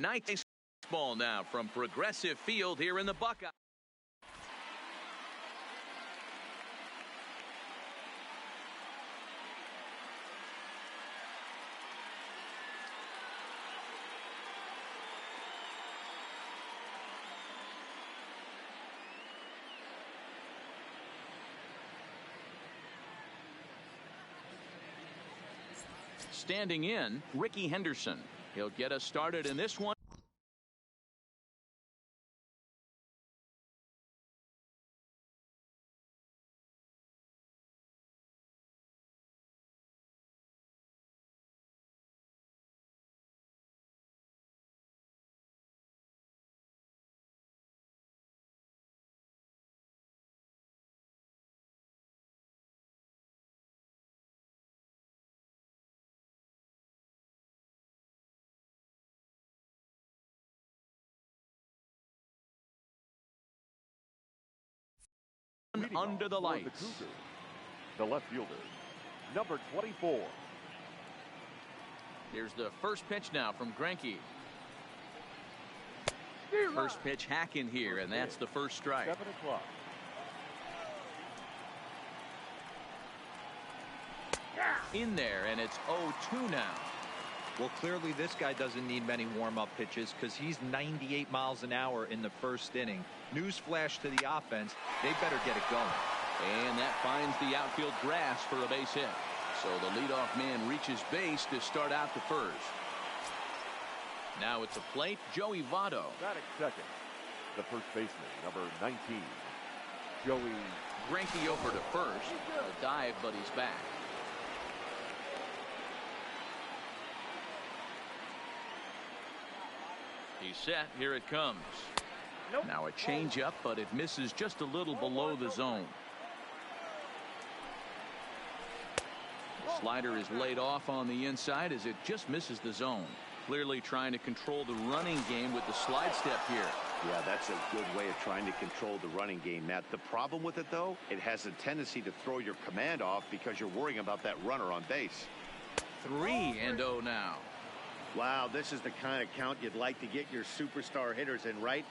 Nice ball now from Progressive Field here in the Buckeye. Standing in, Ricky Henderson. He'll get us started in this one. Under the lights. The left fielder, number 24. Here's the first pitch now from Greinke. First pitch hacking here, and that's the first strike. 7 o'clock. In there, and it's 0-2 now. Well, clearly this guy doesn't need many warm-up pitches because he's 98 miles an hour in the first inning. Newsflash to the offense, they better get it going. And that finds the outfield grass for a base hit. So the leadoff man reaches base to start out the first. Now it's a plate, Joey Votto. Batting second, the first baseman, number 19, Joey. Greinke over to first. A dive, but he's back. He's set. Here it comes. Now a changeup, but it misses just a little below the zone. The slider is laid off on the inside as it just misses the zone. Clearly trying to control the running game with the slide step here. Yeah, that's a good way of trying to control the running game, Matt. The problem with it, though, it has a tendency to throw your command off because you're worrying about that runner on base. 3-0 now. Wow, this is the kind of count you'd like to get your superstar hitters in, right?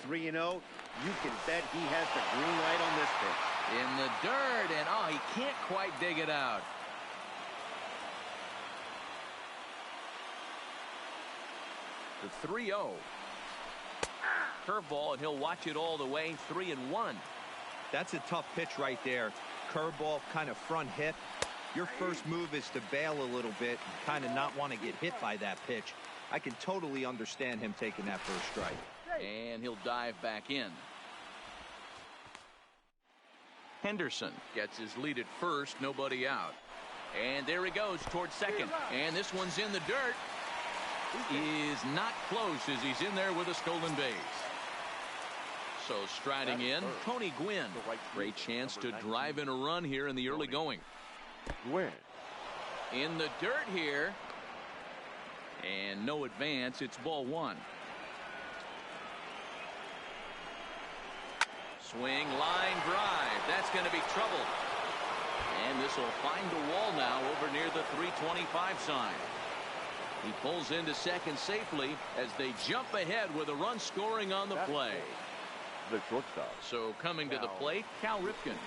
3-0. You can bet he has the green light on this pitch. In the dirt, and oh, he can't quite dig it out. The 3-0. Curveball, and he'll watch it all the way. 3-1. That's a tough pitch right there. Curveball, kind of front hip. Your first move is to bail a little bit, kind of not want to get hit by that pitch. I can totally understand him taking that first strike. And he'll dive back in. Henderson gets his lead at first, nobody out. And there he goes towards second. And this one's in the dirt. Is not close as he's in there with a stolen base. So striding in, Tony Gwynn. Great chance to drive in a run here in the early going. Gwynn. In the dirt here. And no advance. It's ball one. Swing, line drive. That's going to be trouble. And this will find the wall now over near the 325 sign. He pulls into second safely as they jump ahead with a run scoring on the play. The shortstop. So coming to the plate, Cal Ripken.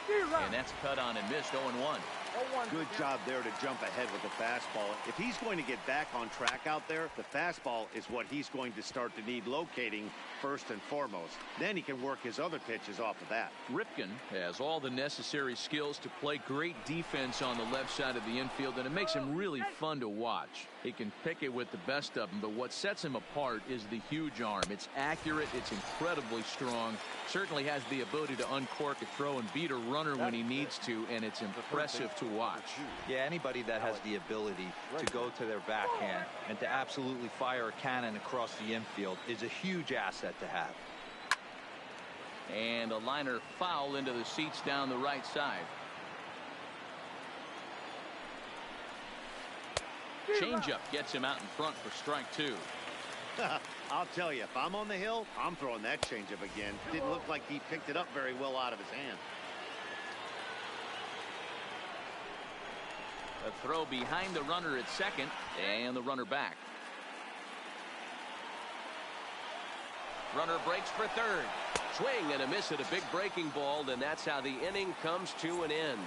And that's cut on and missed. 0-1. Good job there to jump ahead with the fastball. If he's going to get back on track out there, the fastball is what he's going to start to need locating first and foremost. Then he can work his other pitches off of that. Ripken has all the necessary skills to play great defense on the left side of the infield, and it makes him really fun to watch. He can pick it with the best of them, but what sets him apart is the huge arm. It's accurate, it's incredibly strong, certainly has the ability to uncork a throw and beat a runner when he needs to, and it's impressive to watch. Yeah, anybody that has the ability to go to their backhand and to absolutely fire a cannon across the infield is a huge asset to have. And a liner foul into the seats down the right side. Changeup gets him out in front for strike two. I'll tell you, if I'm on the hill, I'm throwing that changeup again. Didn't look like he picked it up very well out of his hand. A throw behind the runner at second, and the runner back. Runner breaks for third. Swing and a miss at a big breaking ball, and that's how the inning comes to an end.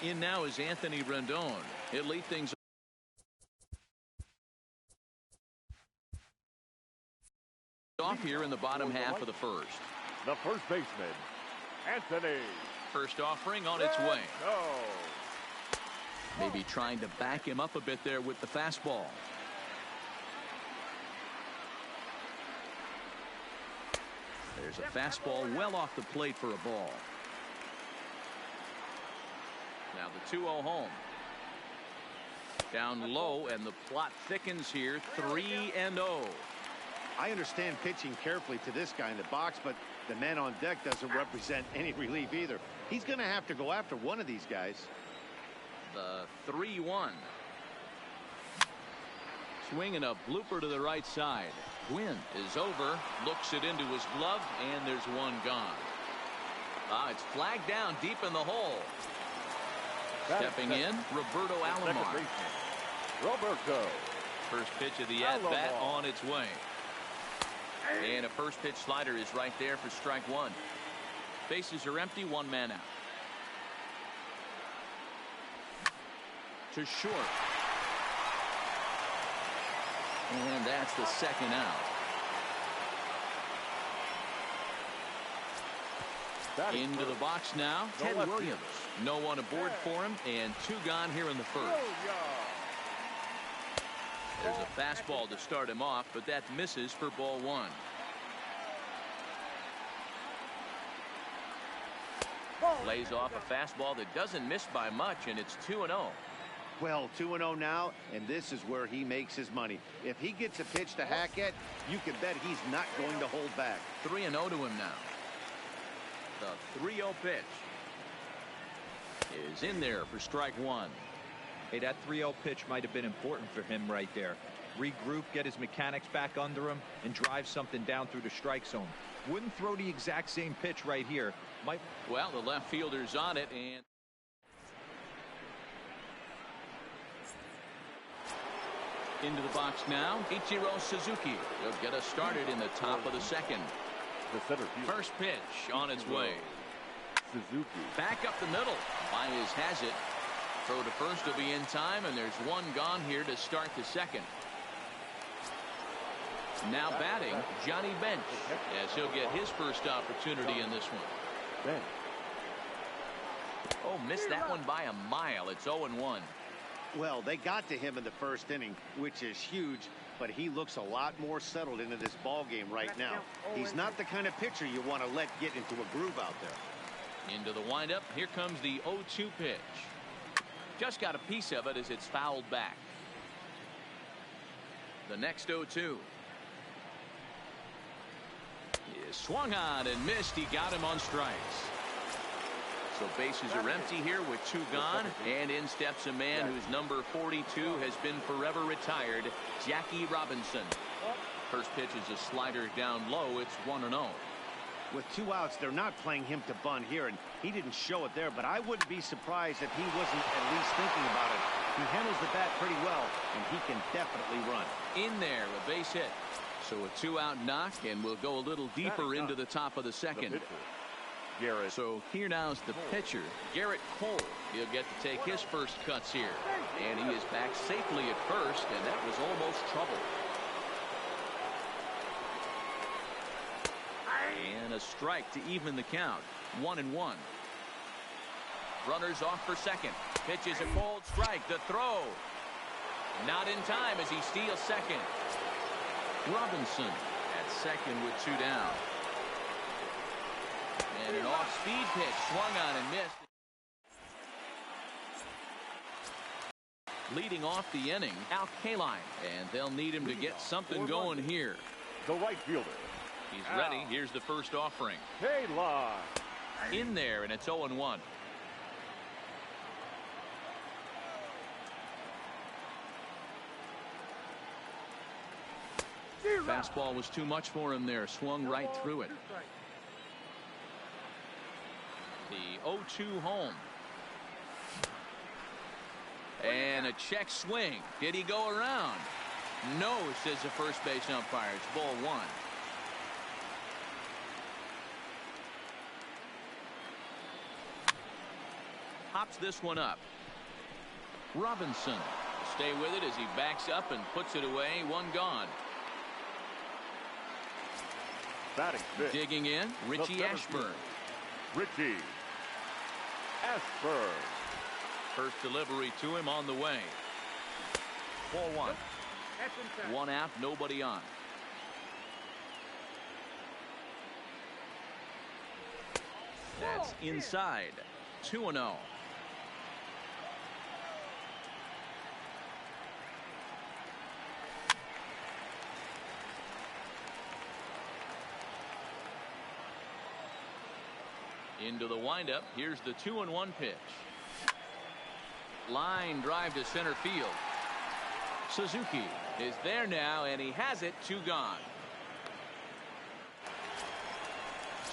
In now is Anthony Rendon. He'll lead things off here in the bottom half of the first. The first baseman, Anthony. First offering on its way. Maybe trying to back him up a bit there with the fastball. There's a fastball well off the plate for a ball. Now the 2-0 home. Down low, and the plot thickens here. 3-0. I understand pitching carefully to this guy in the box, but the man on deck doesn't represent any relief either. He's going to have to go after one of these guys. The 3-1. Swinging a blooper to the right side. Gwynn is over, looks it into his glove, and there's one gone. It's flagged down deep in the hole. Stepping in, Roberto Alomar. Roberto. First pitch of the at-bat on its way. And a first pitch slider is right there for strike one. Bases are empty, one man out. To short. And that's the second out. Into the box now, Ted Williams. No one aboard for him, and two gone here in the first. There's a fastball to start him off, but that misses for ball one. Lays off a fastball that doesn't miss by much, and it's 2-0. Well, 2-0 now, and this is where he makes his money. If he gets a pitch to hack at, you can bet he's not going to hold back. 3-0 to him now. The 3-0 pitch is in there for strike one. Hey, that 3-0 pitch might have been important for him right there. Regroup, get his mechanics back under him, and drive something down through the strike zone. Wouldn't throw the exact same pitch right here. Well, the left fielder's on it, and into the box now, Ichiro Suzuki. He'll get us started in the top of the second. The center field. First pitch on its way. Suzuki. Back up the middle. Baez has it. Throw to first will be in time, and there's one gone here to start the second. Now batting, Johnny Bench, as he'll get his first opportunity in this one. Bench. Oh, missed that one by a mile. It's 0-1. Well, they got to him in the first inning, which is huge, but he looks a lot more settled into this ball game right now. He's not the kind of pitcher you want to let get into a groove out there. Into the windup. Here comes the 0-2 pitch. Just got a piece of it as it's fouled back. The next 0-2. He swung on and missed. He got him on strikes. So bases are empty here with two gone, and in steps a man whose number 42 has been forever retired, Jackie Robinson. First pitch is a slider down low. It's 1-0. With two outs, they're not playing him to bunt here, and he didn't show it there, but I wouldn't be surprised if he wasn't at least thinking about it. He handles the bat pretty well, and he can definitely run. In there, a base hit. So a two-out knock, and we'll go a little deeper into the top of the second. Garrett. So here now is the pitcher, Garrett Cole. He'll get to take his first cuts here. And he is back safely at first, and that was almost trouble. And a strike to even the count. 1-1. Runners off for second. Pitch is a cold strike. The throw. Not in time as he steals second. Robinson at second with two down. And an off-speed pitch swung on and missed. Leading off the inning, Al Kaline, and they'll need him to get something going here. The right fielder. He's ready. Here's the first offering. Kaline. In there, and it's 0-1. Fastball was too much for him there. Swung right through it. The 0-2 home. And a check swing. Did he go around? No, says the first base umpire. It's ball one. Hops this one up. Robinson will stay with it as he backs up and puts it away. One gone. Batting fifth. Digging in, Richie Ashburn. Richie Ashburn. First delivery to him on the way. Ball one. One out, nobody on. That's inside. 2-0. Into the windup. Here's the 2-1 pitch. Line drive to center field. Suzuki is there now, and he has it. 2 gone.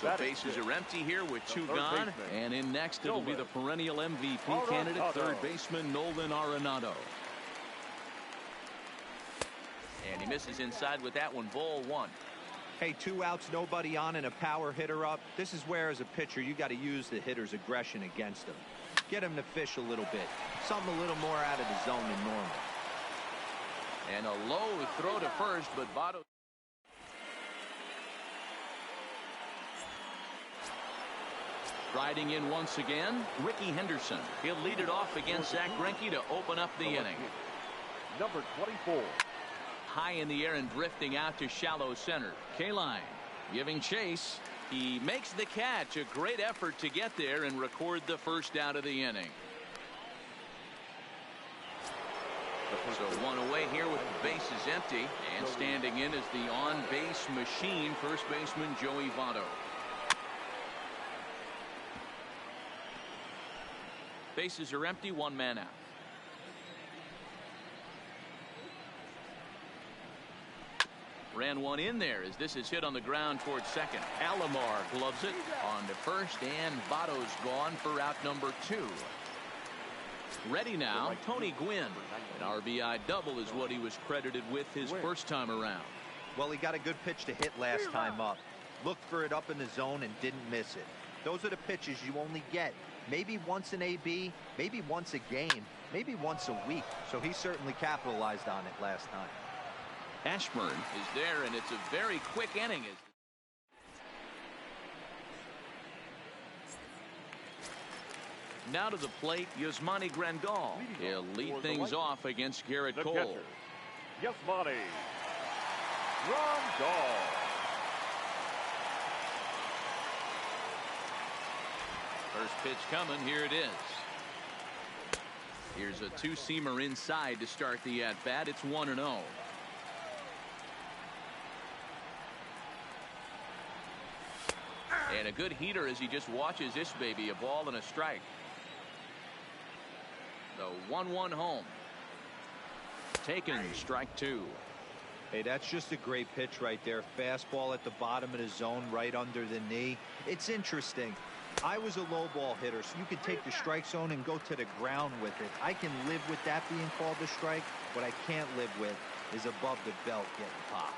So bases are empty here with 2 gone. And in next, it'll be the perennial MVP candidate, third baseman Nolan Arenado. And he misses inside with that one. Ball one. Hey, 2 outs, nobody on, and a power hitter up. This is where, as a pitcher, you got to use the hitter's aggression against him. Get him to fish a little bit. Something a little more out of the zone than normal. And a low throw to first, but Votto. Riding in once again, Ricky Henderson. He'll lead it off against Zach Greinke to open up the inning. Number 24. High in the air and drifting out to shallow center. Kaline giving chase. He makes the catch. A great effort to get there and record the first out of the inning. So one away here with the bases empty, and standing in is the on-base machine, first baseman Joey Votto. Bases are empty, 1 man out. Ran one in there as this is hit on the ground towards second. Alomar gloves it on to first, and Votto's gone for out number 2. Ready now, Tony Gwynn. An RBI double is what he was credited with his first time around. Well, he got a good pitch to hit last time up. Looked for it up in the zone and didn't miss it. Those are the pitches you only get maybe once in AB, maybe once a game, maybe once a week. So he certainly capitalized on it last time. Ashburn is there, and it's a very quick inning. Now to the plate, Yasmani Grandal. He'll lead things off against Garrett Cole. Yasmani Grandal. First pitch coming. Here it is. Here's a 2-seamer inside to start the at-bat. It's 1-0. And a good heater as he just watches this baby. A ball and a strike. The 1-1 home. Taken, strike 2. Hey, that's just a great pitch right there. Fastball at the bottom of the zone, right under the knee. It's interesting. I was a low ball hitter, so you could take the strike zone and go to the ground with it. I can live with that being called a strike. What I can't live with is above the belt getting popped.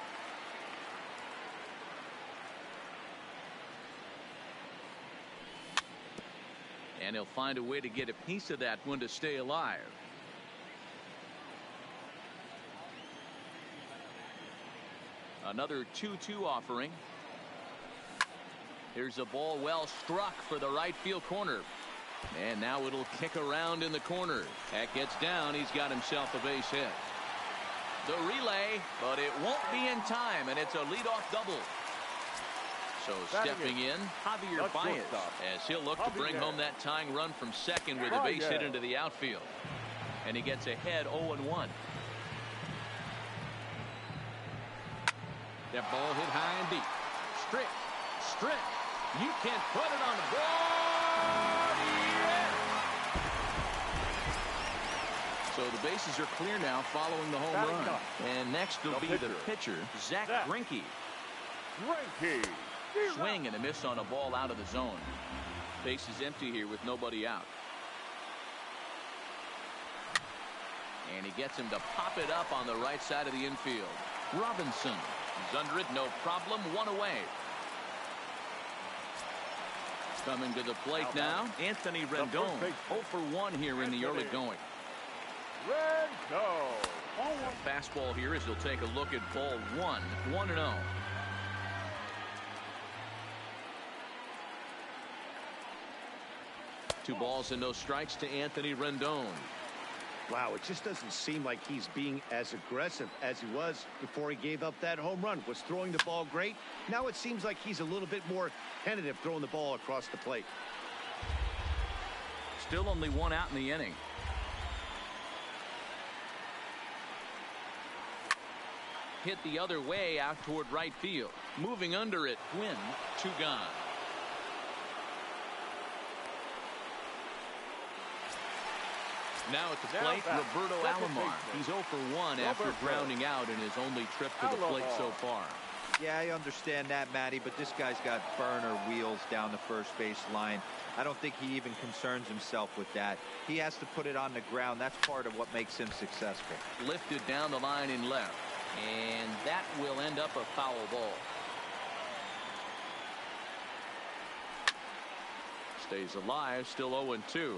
And he'll find a way to get a piece of that one to stay alive. Another 2-2 offering. Here's a ball well struck for the right field corner. And now it'll kick around in the corner. That gets down. He's got himself a base hit. The relay, but it won't be in time, and it's a leadoff double. So stepping in, Javier Baez, as he'll look to bring home that tying run from second with a base hit into the outfield. And he gets ahead 0-1. That ball hit high and deep. Strick. You can't put it on the board. Yeah! So the bases are clear now following the home run. And next will be the pitcher, Zach Greinke. Swing and a miss on a ball out of the zone. Base is empty here with nobody out. And he gets him to pop it up on the right side of the infield. Robinson is under it, no problem, one away. Coming to the plate now, Anthony Rendon. 0 for 1 here in the early going. Rendon. Fastball here as he'll take a look at ball 1, 1-0. Two balls and no strikes to Anthony Rendon. Wow, it just doesn't seem like he's being as aggressive as he was before he gave up that home run. Was throwing the ball great. Now it seems like he's a little bit more tentative throwing the ball across the plate. Still only one out in the inning. Hit the other way out toward right field. Moving under it, Quinn, 2 gone. Now at the plate, Roberto Alomar. He's 0 for 1 after grounding out in his only trip to the plate so far. Yeah, I understand that, Matty, but this guy's got burner wheels down the first base line. I don't think he even concerns himself with that. He has to put it on the ground. That's part of what makes him successful. Lifted down the line in left. And that will end up a foul ball. Stays alive, still 0-2.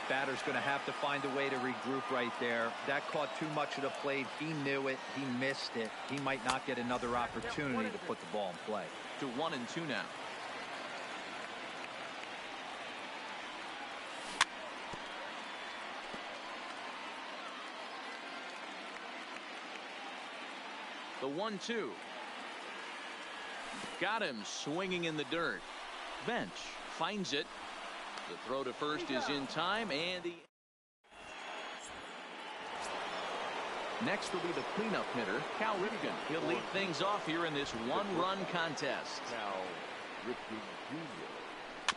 Batter's going to have to find a way to regroup right there. That caught too much of the plate. He knew it. He missed it. He might not get another opportunity to put the ball in play. To 1-2 now. The 1-2. Got him swinging in the dirt. Bench finds it. The throw to first is in time, and the next will be the cleanup hitter, Cal Ripken. He'll lead things off here in this one-run contest. Cal Ripken Jr.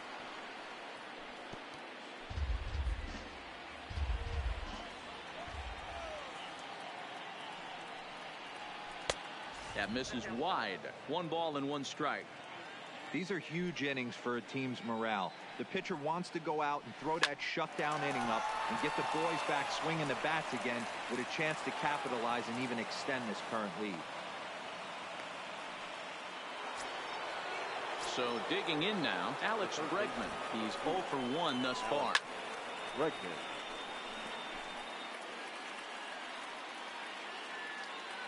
That misses wide. 1 ball and 1 strike. These are huge innings for a team's morale. The pitcher wants to go out and throw that shutdown inning up and get the boys back swinging the bats again with a chance to capitalize and even extend this current lead. So digging in now, Alex Bregman. He's 0 for 1 thus far. Bregman.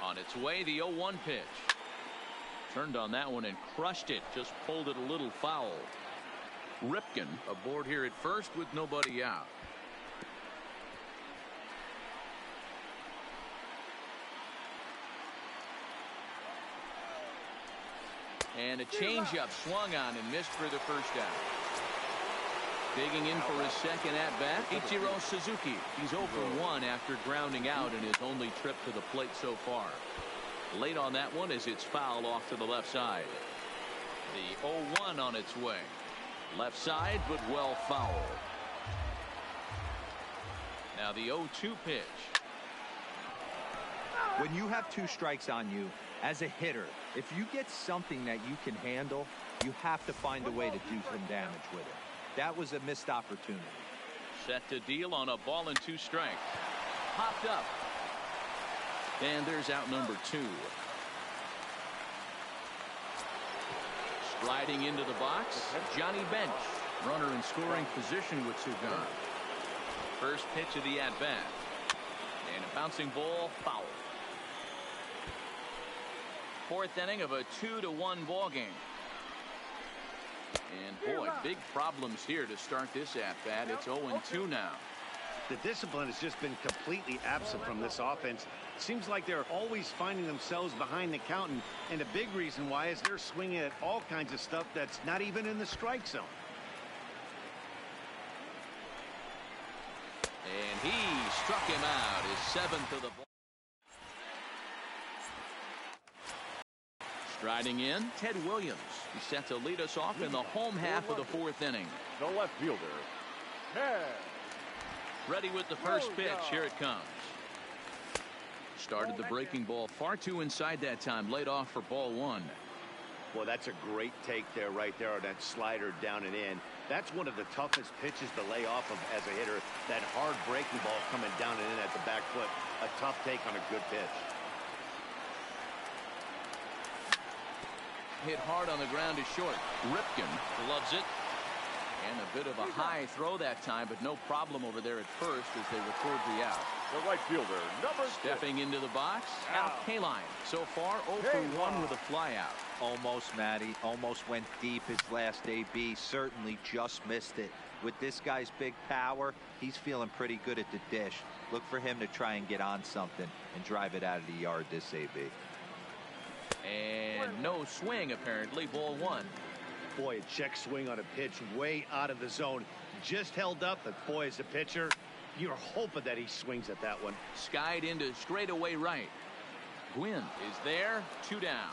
On its way, the 0-1 pitch. Turned on that one and crushed it. Just pulled it a little foul. Ripken aboard here at first with nobody out. And a changeup swung on and missed for the first out. Digging in for his second at-bat, Ichiro Suzuki. He's 0 for 1 after grounding out in his only trip to the plate so far. Late on that one as it's fouled off to the left side. The 0-1 on its way. Left side, but well fouled. Now the 0-2 pitch. When you have 2 strikes on you, as a hitter, if you get something that you can handle, you have to find a way to do some damage with it. That was a missed opportunity. Set to deal on a ball and 2 strikes. Popped up. And there's out number 2. Striding into the box, Johnny Bench. Runner in scoring position with 2 gone. First pitch of the at-bat. And a bouncing ball foul. 4th inning of a 2-1 ball game. And boy, big problems here to start this at-bat. It's 0-2 now. The discipline has just been completely absent from this offense. Seems like they're always finding themselves behind the count, and a big reason why is they're swinging at all kinds of stuff that's not even in the strike zone. And he struck him out, his 7th of the ball. Striding in, Ted Williams. He's set to lead us off in the home half of the 4th inning. The left fielder, Ted. Ready with the first pitch. Here it comes. Started the breaking ball far too inside that time. Laid off for ball 1. Well, that's a great take there, right there on that slider down and in. That's one of the toughest pitches to lay off of as a hitter. That hard breaking ball coming down and in at the back foot. A tough take on a good pitch. Hit hard on the ground is short. Ripken loves it. And a bit of a high throw that time, but no problem over there at first as they record the out. The right fielder, number 6. Stepping into the box, Al Kaline. So far, 0 for 1 with a flyout. Almost, Matty. Almost went deep his last AB. Certainly just missed it. With this guy's big power, he's feeling pretty good at the dish. Look for him to try and get on something and drive it out of the yard this AB. And no swing, apparently. Ball 1. Boy, a check swing on a pitch way out of the zone. Just held up, but boy, as a pitcher, you're hoping that he swings at that one. Skied into straightaway right. Gwynn is there. 2 down.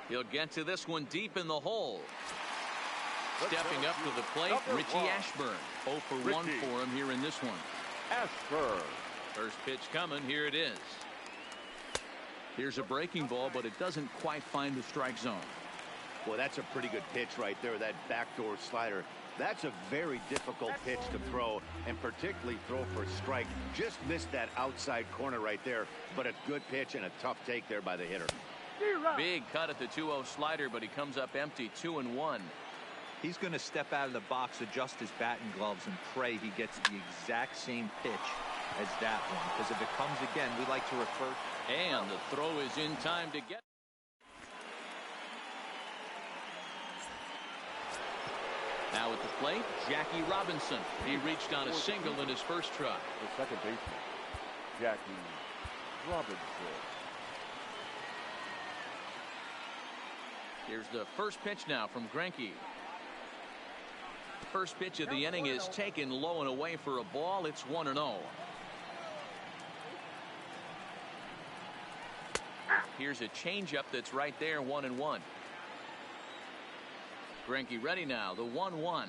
He'll get to this one deep in the hole. Stepping up to the plate, Richie Ashburn. 0 for 1 for him here in this one. Ashburn. First pitch coming. Here it is. Here's a breaking ball, but it doesn't quite find the strike zone. Well, that's a pretty good pitch right there, that backdoor slider. That's a very difficult pitch to throw, and particularly throw for a strike. Just missed that outside corner right there, but a good pitch and a tough take there by the hitter. Big cut at the 2-0 slider, but he comes up empty. 2-1. He's going to step out of the box, adjust his batting gloves, and pray he gets the exact same pitch as that one. Because if it comes again, we like to refer. And the throw is in time to get. Now at the plate, Jackie Robinson. He reached on a single in his first try. The second baseman, Jackie Robinson. Here's the first pitch now from Greinke. First pitch of the inning is taken low and away for a ball. It's 1-0. Here's a changeup that's right there. 1-1. Greinke ready now. The 1-1.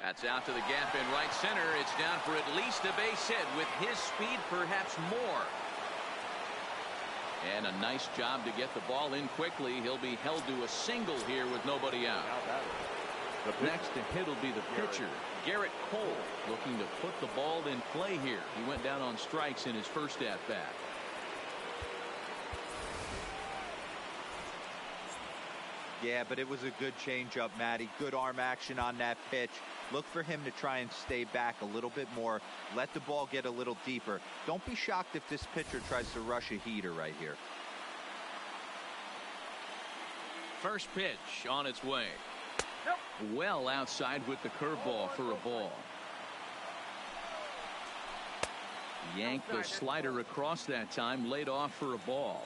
That's out to the gap in right center. It's down for at least a base hit. With his speed, perhaps more. And a nice job to get the ball in quickly. He'll be held to a single here with nobody out. Next to hit will be the pitcher, Garrett Cole, looking to put the ball in play here. He went down on strikes in his first at-bat. Yeah, but it was a good changeup, Matty. Good arm action on that pitch. Look for him to try and stay back a little bit more. Let the ball get a little deeper. Don't be shocked if this pitcher tries to rush a heater right here. First pitch on its way. Well outside with the curveball for a ball. Yanked the slider across that time, laid off for a ball.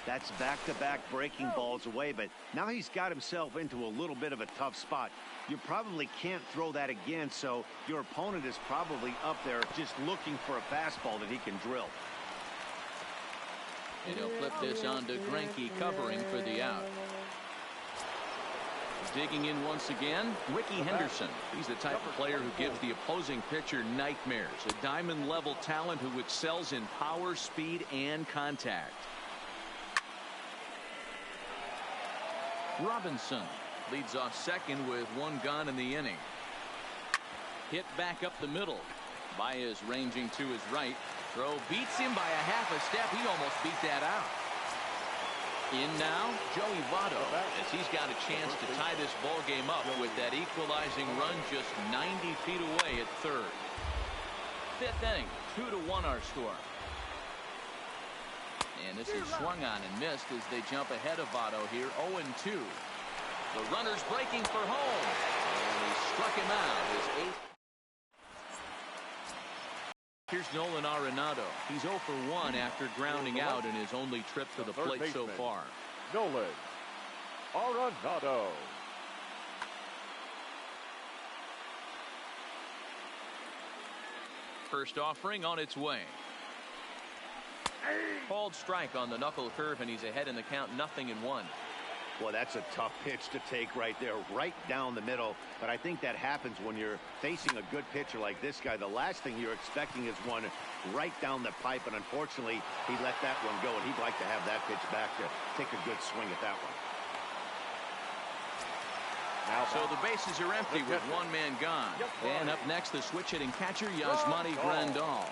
That's back-to-back breaking balls away, but now he's got himself into a little bit of a tough spot. You probably can't throw that again, so your opponent is probably up there just looking for a fastball that he can drill. And he'll flip this on to Greinke, covering for the out. Digging in once again, Ricky Henderson. He's the type of player who gives the opposing pitcher nightmares. A diamond-level talent who excels in power, speed, and contact. Robinson leads off second with 1 gone in the inning. Hit back up the middle. Baez ranging to his right. Throw beats him by a half a step. He almost beat that out. In now, Joey Votto, as he's got a chance to tie this ball game up with that equalizing run just 90 feet away at third. Fifth inning, 2-1 our score. And this is swung on and missed as they jump ahead of Votto here. 0-2. The runner's breaking for home. And he struck him out. His 8th. Here's Nolan Arenado. He's 0 for 1 after grounding out in his only trip to the plate so far. Nolan Arenado. First offering on its way. Called strike on the knuckle curve, and he's ahead in the count, 0-1. Well, that's a tough pitch to take right there, right down the middle. But I think that happens when you're facing a good pitcher like this guy. The last thing you're expecting is one right down the pipe, and unfortunately, he let that one go, and he'd like to have that pitch back to take a good swing at that one. So the bases are empty with one man gone. And up next, the switch hitting catcher, Yasmani Grandal.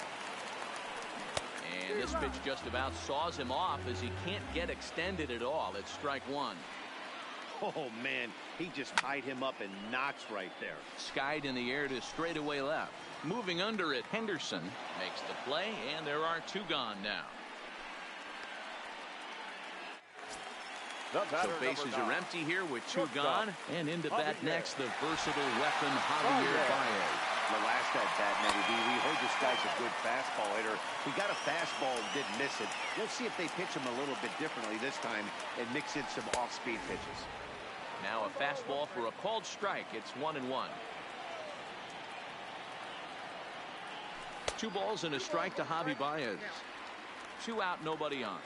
And this pitch just about saws him off as he can't get extended at all. It's strike one. Oh, man, he just tied him up and knocks right there. Skied in the air to straightaway left. Moving under it, Henderson makes the play, and there are two gone now. So bases are empty here with two gone. And into bat next, the versatile weapon, Javier Baez. The last at bat, we heard this guy's a good fastball hitter. He got a fastball and didn't miss it. We'll see if they pitch him a little bit differently this time and mix in some off-speed pitches. Now a fastball for a called strike. It's 1-1. 2 balls and a strike to Javi Baez. 2 out, nobody on.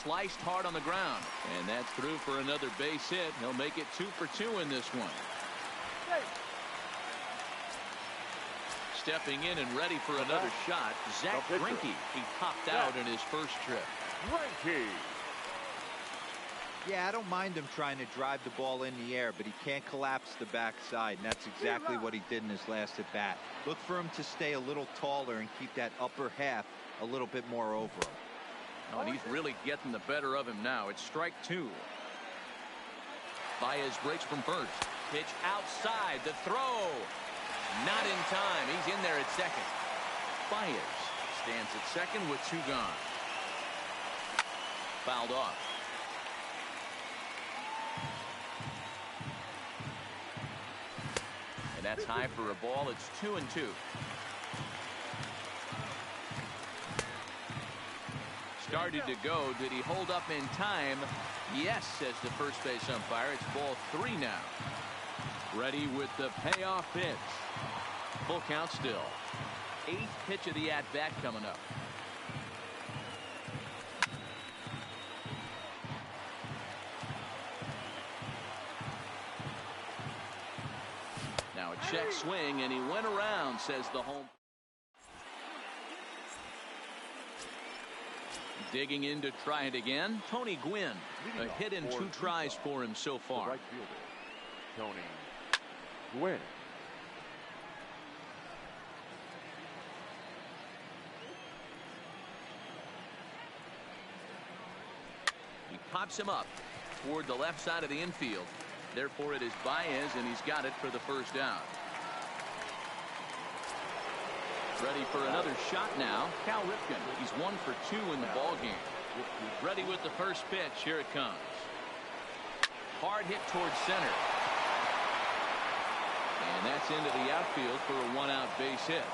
Sliced hard on the ground, and that's through for another base hit. He'll make it 2 for 2 in this one. Stepping in and ready for another shot, Zach Greinke. He popped out in his first trip. Greinke. Yeah, I don't mind him trying to drive the ball in the air, but he can't collapse the backside, and that's exactly what he did in his last at bat. Look for him to stay a little taller and keep that upper half a little bit more over him. Oh, and he's really getting the better of him now. It's strike 2. Baez breaks from first. Pitch outside. The throw. Not in time. He's in there at second. Baez stands at second with 2 gone. Fouled off. And that's high for a ball. It's 2-2. Started to go. Did he hold up in time? Yes, says the first base umpire. It's ball 3 now. Ready with the payoff pitch. Full count still. 8th pitch of the at-bat coming up. Now a check swing, and he went around, says the home. Digging in to try it again, Tony Gwynn. A hit in 2 tries for him so far. Right fielder, Tony Gwynn. He pops him up toward the left side of the infield. Therefore, it is Baez, and he's got it for the first down. Ready for another shot now. Cal Ripken. He's 1 for 2 in the ball game. Ready with the first pitch. Here it comes. Hard hit towards center. And that's into the outfield for a 1-out base hit.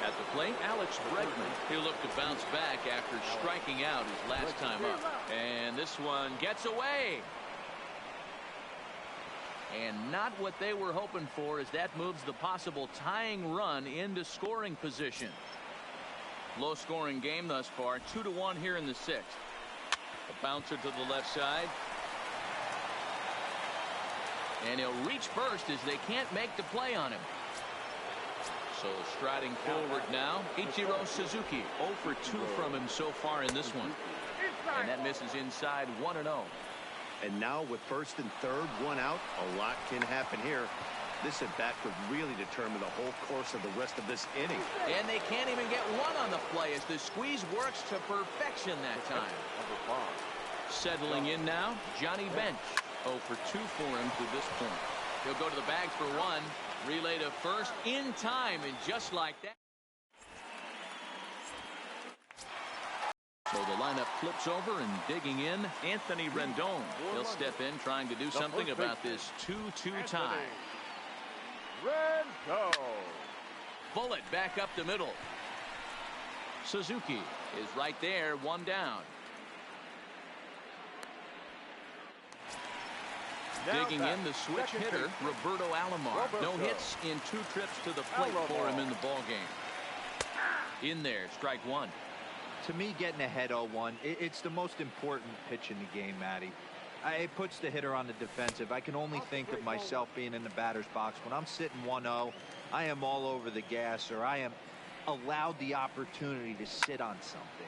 At the plate, Alex Bregman. He'll look to bounce back after striking out his last time up. And this one gets away. And not what they were hoping for, as that moves the possible tying run into scoring position. Low scoring game thus far. 2-1 here in the 6th. A bouncer to the left side. And he'll reach first as they can't make the play on him. So striding forward now, Ichiro Suzuki. 0 for 2 from him so far in this one. And that misses inside. 1-0. And now with first and third, 1 out, a lot can happen here. This at bat could really determine the whole course of the rest of this inning. And they can't even get 1 on the play as the squeeze works to perfection that time. Settling in now, Johnny Bench. 0 for 2 for him to this point. He'll go to the bag for 1. Relay to first in time, and just like that. So the lineup flips over, and digging in, Anthony Rendon. He'll step in trying to do something about this 2-2 tie. Rendon. Bullet back up the middle. Suzuki is right there, 1 down. Digging in, the switch hitter, Roberto Alomar. No hits in 2 trips to the plate for him in the ball game. In there, strike 1. To me, getting ahead 0-1, it's the most important pitch in the game, Matty. It puts the hitter on the defensive. I can only think of myself being in the batter's box. When I'm sitting 1-0, I am all over the gas, or I am allowed the opportunity to sit on something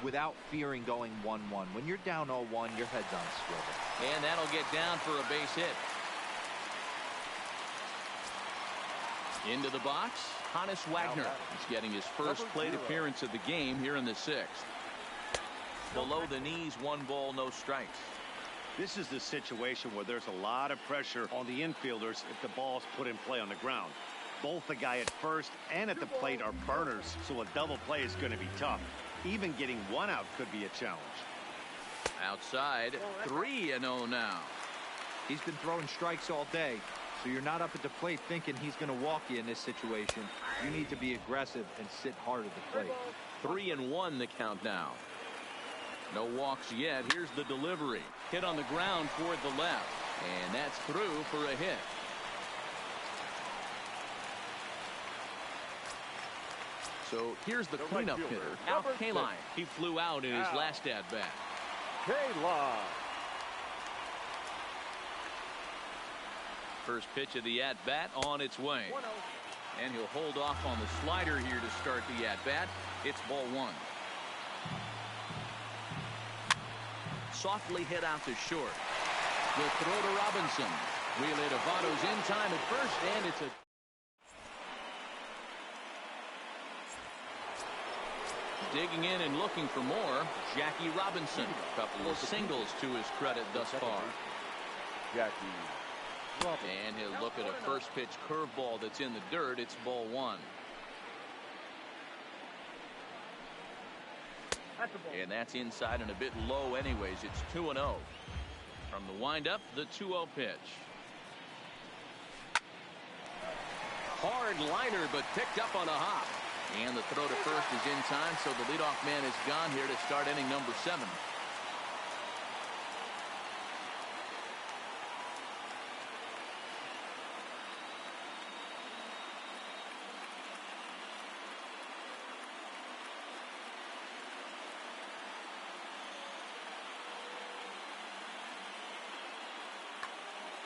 without fearing going 1-1. When you're down 0-1, your head's on a swivel. And that'll get down for a base hit. Into the box, Hannes Wagner. He's getting his first plate appearance of the game here in the 6th. Below the knees, 1 ball, no strikes. This is the situation where there's a lot of pressure on the infielders if the ball's put in play on the ground. Both the guy at first and at the plate are burners, so a double play is going to be tough. Even getting 1 out could be a challenge. Outside, 3-0 now. He's been throwing strikes all day, so you're not up at the plate thinking he's going to walk you in this situation. You need to be aggressive and sit hard at the plate. 3-1 the count now. No walks yet. Here's the delivery. Hit on the ground toward the left. And that's through for a hit. So here's the cleanup hitter, Al Kaline. He flew out in his last at-bat. Kaline. First pitch of the at-bat on its way. And he'll hold off on the slider here to start the at-bat. It's ball 1. Softly hit out to short. The throw to Robinson. Relay to Votto's in time at first, and it's a... Digging in and looking for more, Jackie Robinson. A couple of singles to his credit thus far. Jackie Robinson. And he'll look at a first pitch curveball that's in the dirt. It's ball 1. And that's inside and a bit low anyways. It's 2-0. From the windup, the 2-0 pitch. Hard liner, but picked up on a hop. And the throw to first is in time, so the leadoff man is gone here to start inning number 7.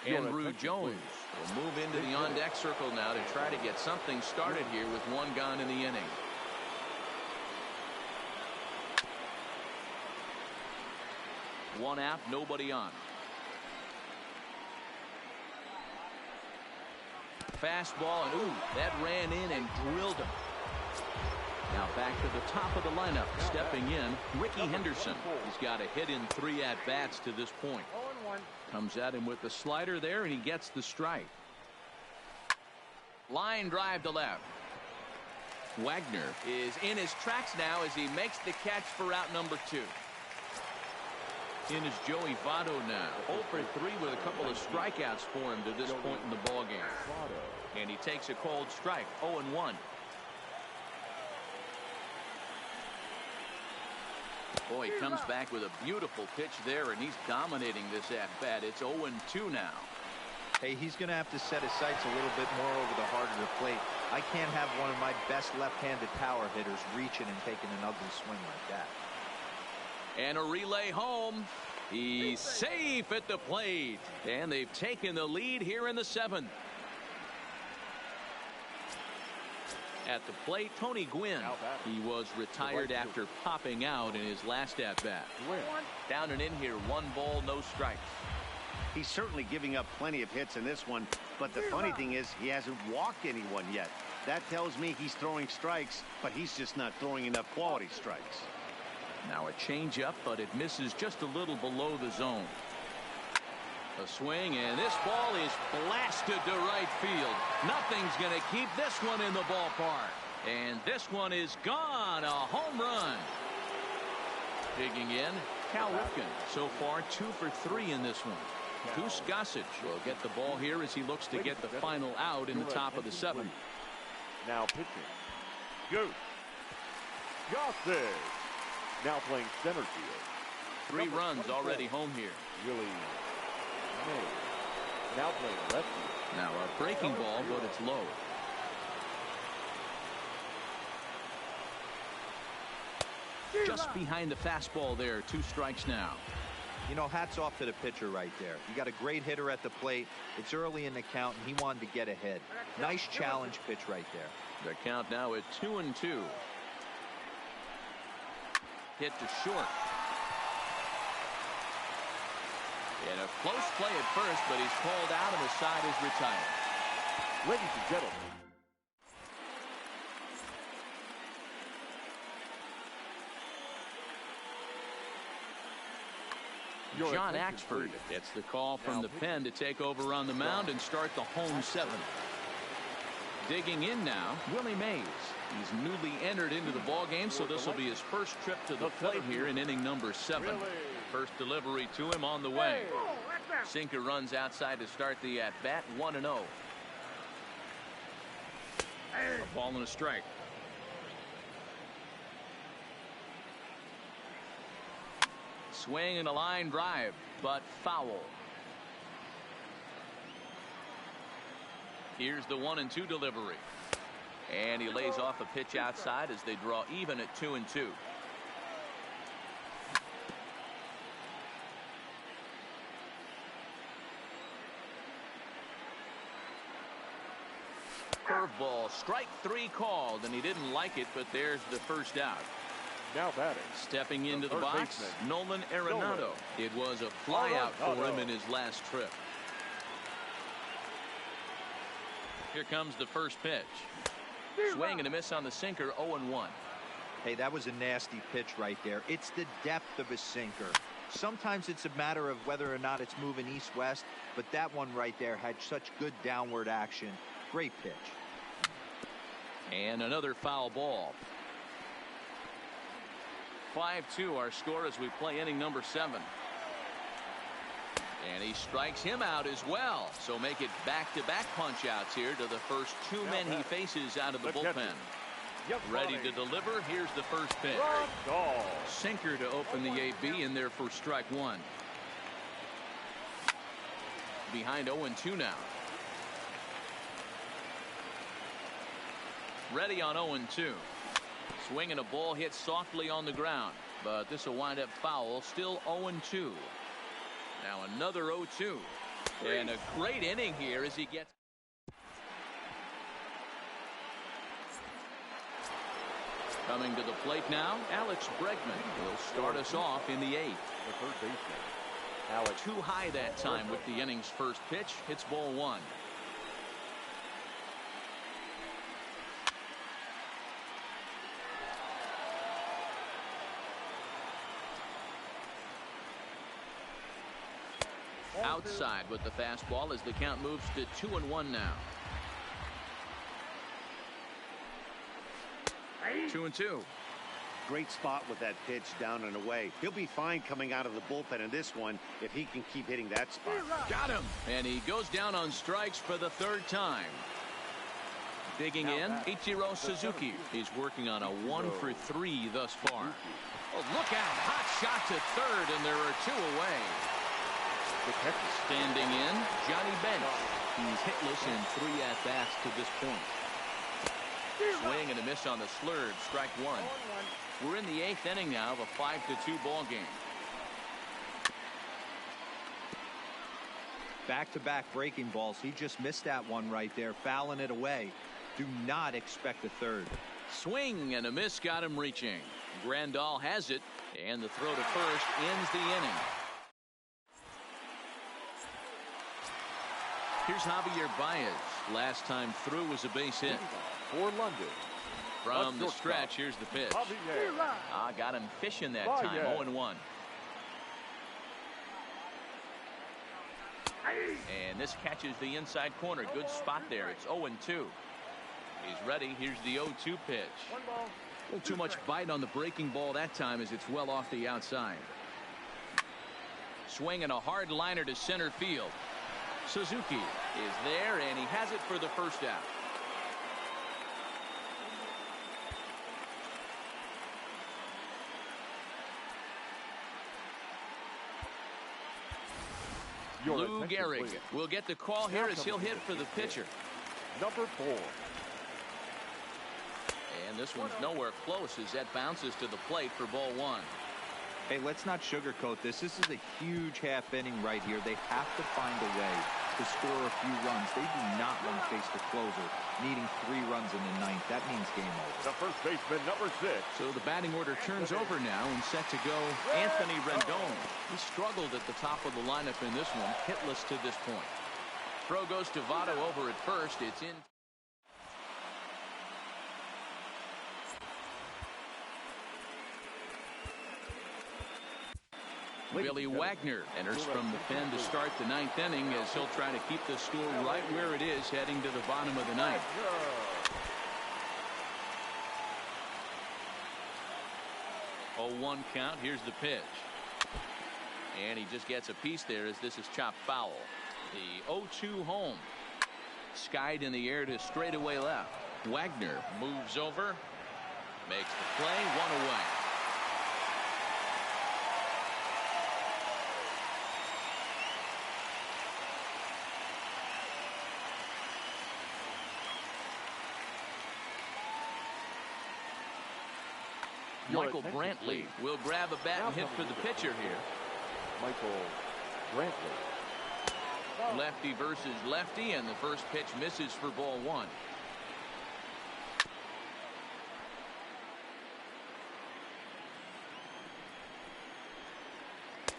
Andrew Jones will move into the on-deck circle now to try to get something started here with 1 gone in the inning. One out, nobody on. Fastball, and ooh, that ran in and drilled him. Now back to the top of the lineup, stepping in, Ricky Henderson. He's got a hit in 3 at-bats to this point. Comes at him with the slider there, and he gets the strike. Line drive to left. Wagner is in his tracks now as he makes the catch for out number 2. In is Joey Votto now. 0 for 3 with a couple of strikeouts for him to this point in the ballgame. And he takes a cold strike, 0-1. Boy, he comes back with a beautiful pitch there, and he's dominating this at-bat. It's 0-2 now. Hey, he's going to have to set his sights a little bit more over the heart of the plate. I can't have one of my best left-handed power hitters reaching and taking an ugly swing like that. And a relay home. He's safe at the plate. And they've taken the lead here in the 7th. At the plate, Tony Gwynn. He was retired after popping out in his last at-bat. Down and in here, 1 ball, no strikes. He's certainly giving up plenty of hits in this one, but the funny thing is he hasn't walked anyone yet. That tells me he's throwing strikes, but he's just not throwing enough quality strikes. Now a changeup, but it misses just a little below the zone. A swing, and this ball is blasted to right field. Nothing's going to keep this one in the ballpark. And this one is gone. A home run. Digging in, Cal Ripken. So far, 2 for 3 in this one. Goose Gossage will get the ball here as he looks to get the final out in the top of the 7th. Now pitching. Goose Gossage. Now playing center field. 3 runs already home here. Really. Now playing left field. Now a breaking ball, but it's low. Just behind the fastball there. 2 strikes now. You know, hats off to the pitcher right there. You got a great hitter at the plate. It's early in the count, and he wanted to get ahead. Nice challenge pitch right there. The count now at 2-2. Hit to short. And a close play at first, but he's called out and the side is retired. Ladies and gentlemen, John Axford gets the call from the pen to take over on the mound and start the home seventh. Digging in now, Willie Mays. He's newly entered into the ball game, so this will be his first trip to the plate here in inning number 7. First delivery to him on the way. Sinker runs outside to start the at-bat, 1-0. A ball and a strike. Swing and a line drive, but foul. Here's the 1-2 delivery. And he lays off a pitch outside as they draw even at 2-2. Curveball, strike 3 called, and he didn't like it, but there's the first out. now batting. Stepping into the box, Nolan Arenado. It was a flyout for him in his last trip. Here comes the first pitch. Swing and a miss on the sinker, 0-1. Hey, that was a nasty pitch right there. It's the depth of a sinker. Sometimes it's a matter of whether or not it's moving east-west, but that one right there had such good downward action. Great pitch. And another foul ball. 5-2 our score as we play inning number 7. And he strikes him out as well. So make it back-to-back punch-outs here to the first 2 men he faces out of the bullpen. Ready to deliver. Here's the first pitch. Sinker to open the AB in there for strike 1. Behind 0-2 now. Ready on 0-2. Swing and a ball hit softly on the ground, but this will wind up foul. Still 0-2. Now another 0-2. And a great inning here as he gets. Coming to the plate now, Alex Bregman will start us off in the 8th. The third baseman, Alex. Too high that time with the inning's first pitch. Hits ball 1. Outside with the fastball as the count moves to 2-1 now. 2-2. Great spot with that pitch down and away. He'll be fine coming out of the bullpen in this one if he can keep hitting that spot. Got him. And he goes down on strikes for the 3rd time. Digging in, Ichiro Suzuki. He's working on a 1-for-3 thus far. Oh, look out. Hot shot to 3rd, and there are 2 away. Standing in, Johnny Bench. He's hitless in 3 at-bats to this point. Swing and a miss on the slurve, strike 1. We're in the 8th inning now of a 5-2 ball game. Back-to-back breaking balls. He just missed that one right there, fouling it away. Do not expect a 3rd. Swing and a miss got him reaching. Grandal has it, and the throw to first ends the inning. Here's Javier Baez. Last time through was a base hit. For London. From the stretch, here's the pitch. Got him fishing that time, 0-1. And this catches the inside corner. Good spot there. It's 0-2. He's ready. Here's the 0-2 pitch. A little too much bite on the breaking ball that time as it's well off the outside. Swing and a hard liner to center field. Suzuki is there, and he has it for the first out. Lou Gehrig will get the call here as he'll hit for the pitcher. Number 4. And this one's nowhere close as that bounces to the plate for ball 1. Hey, let's not sugarcoat this. This is a huge half inning right here. They have to find a way to score a few runs. They do not want to face the closer, needing 3 runs in the 9th. That means game over. The first baseman, number 6. So the batting order turns over now, and set to go Anthony Rendon. He struggled at the top of the lineup in this one, hitless to this point. Throw goes to Votto over at first. It's in. Billy Wagner enters from the pen to start the 9th inning, as he'll try to keep the score right where it is heading to the bottom of the 9th. 0-1 count. Here's the pitch. And he just gets a piece there as this is chopped foul. The 0-2 home. Skied in the air to straightaway left. Wagner moves over. Makes the play. 1 away. Michael Brantley will grab a bat and hit for the pitcher here. Michael Brantley. Lefty versus lefty, and the first pitch misses for ball 1.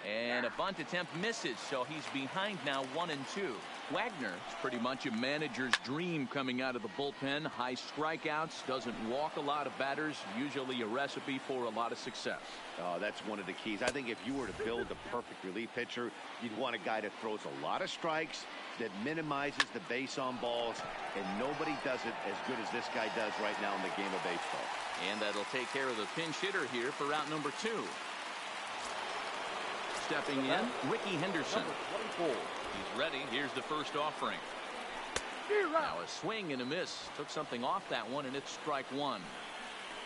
And a bunt attempt misses, so he's behind now 1-2. Wagner is pretty much a manager's dream coming out of the bullpen. High strikeouts, doesn't walk a lot of batters, usually a recipe for a lot of success. Oh, that's one of the keys. I think if you were to build a perfect relief pitcher, you'd want a guy that throws a lot of strikes, that minimizes the base on balls, and nobody does it as good as this guy does right now in the game of baseball. And that'll take care of the pinch hitter here for out number 2. Stepping in, Ricky Henderson. He's ready. Here's the first offering. Now a swing and a miss. Took something off that one, and it's strike 1.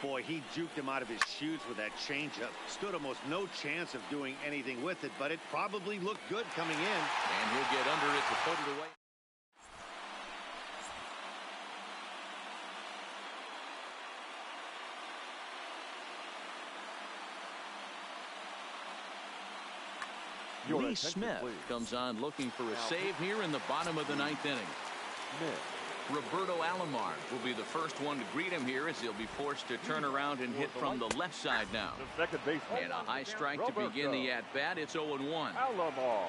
Boy, he juked him out of his shoes with that changeup. Stood almost no chance of doing anything with it, but it probably looked good coming in. And he'll get under it to put it away. Lee Smith comes on looking for a save here in the bottom of the 9th inning. Roberto Alomar will be the first one to greet him here, as he'll be forced to turn around and hit from the left side now. And a high strike to begin the at-bat. It's 0-1. Alomar.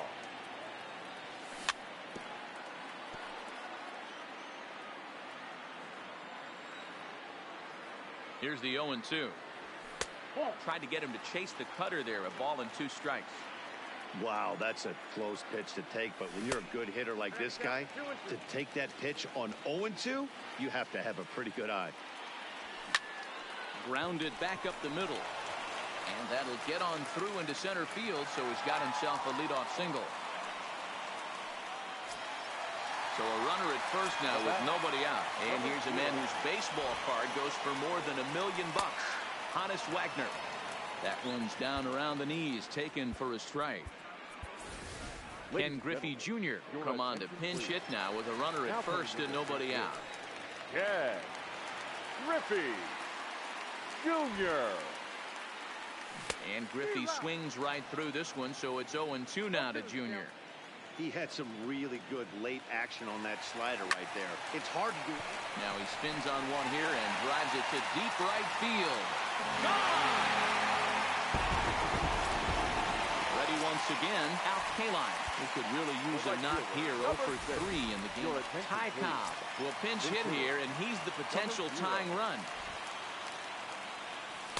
Here's the 0-2. Tried to get him to chase the cutter there. A ball and 2 strikes. Wow, that's a close pitch to take, but when you're a good hitter like this guy, to take that pitch on 0-2, you have to have a pretty good eye. Grounded back up the middle. And that'll get on through into center field, so he's got himself a leadoff single. So a runner at first now with nobody out. And here's a man whose baseball card goes for more than $1 million. Honus Wagner. That one's down around the knees, taken for a strike. Ken Griffey Jr. come on to pinch hit now with a runner at first and nobody out. Ken Griffey Jr. And Griffey swings right through this one, so it's 0-2 now to Jr. He had some really good late action on that slider right there. It's hard to do. Now he spins on one here and drives it to deep right field. Gone! Ready once again, Al Kaline, who could really use a knock here. 0 for 3 in the game. Ty Cobb will pinch hit here, and he's the potential tying run.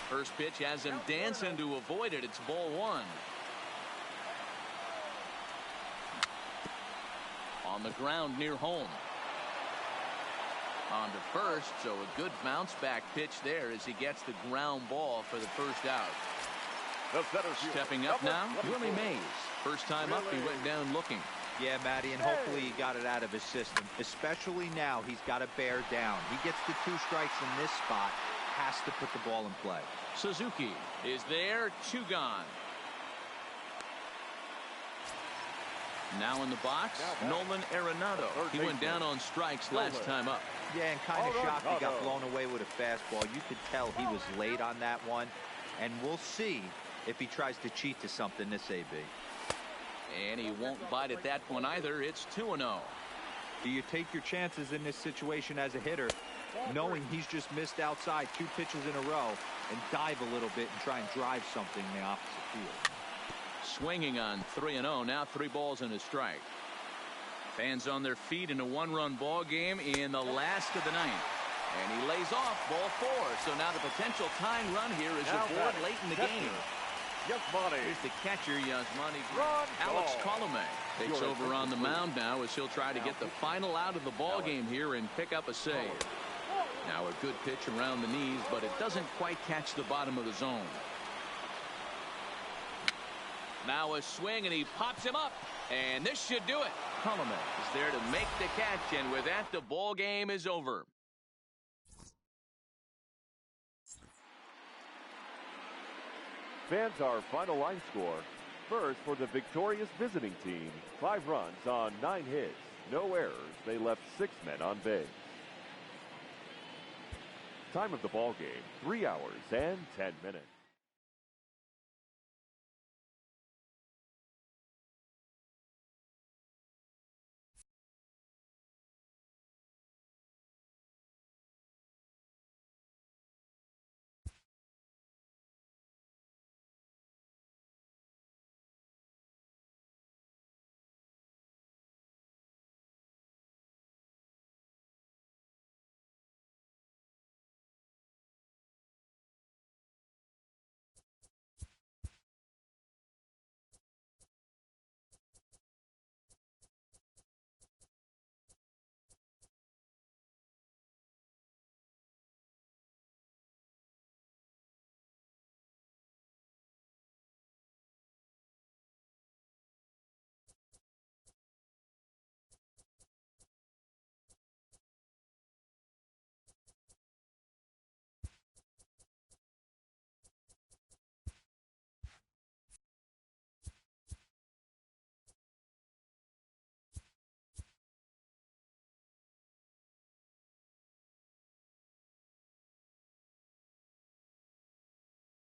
First pitch has him dancing to avoid it. It's ball 1. On the ground near home. On to first, so a good bounce back pitch there as he gets the ground ball for the first out. Stepping up now, Willie Mays. First time up, he went down looking. Yeah, Matty, and hopefully he got it out of his system. Especially now, he's got to bear down. He gets the 2 strikes in this spot, has to put the ball in play. Suzuki is there, 2 gone. Now in the box, Nolan Arenado. He went down on strikes last time up. Yeah, and kind of shocked he got blown away with a fastball. You could tell he was late on that one, and we'll see if he tries to cheat to something this AB. And he won't bite at that one either. It's 2-0. Do you take your chances in this situation as a hitter, knowing he's just missed outside 2 pitches in a row, and dive a little bit and try and drive something in the opposite field? Swinging on 3-0. Now 3 balls and a strike. Fans on their feet in a 1-run ball game in the last of the 9th. And he lays off ball 4. So now the potential tying run here is aboard late in the game. Here's the catcher, Yasmani. Alex Colomé takes over on the mound now as he'll try to get the final out of the ball game here and pick up a save. Now a good pitch around the knees, but it doesn't quite catch the bottom of the zone. Now a swing, and he pops him up, and this should do it. Colomé is there to make the catch, and with that, the ball game is over. Fans, our final line score. First, for the victorious visiting team, 5 runs on 9 hits, no errors. They left 6 men on base. Time of the ball game, 3 hours and 10 minutes.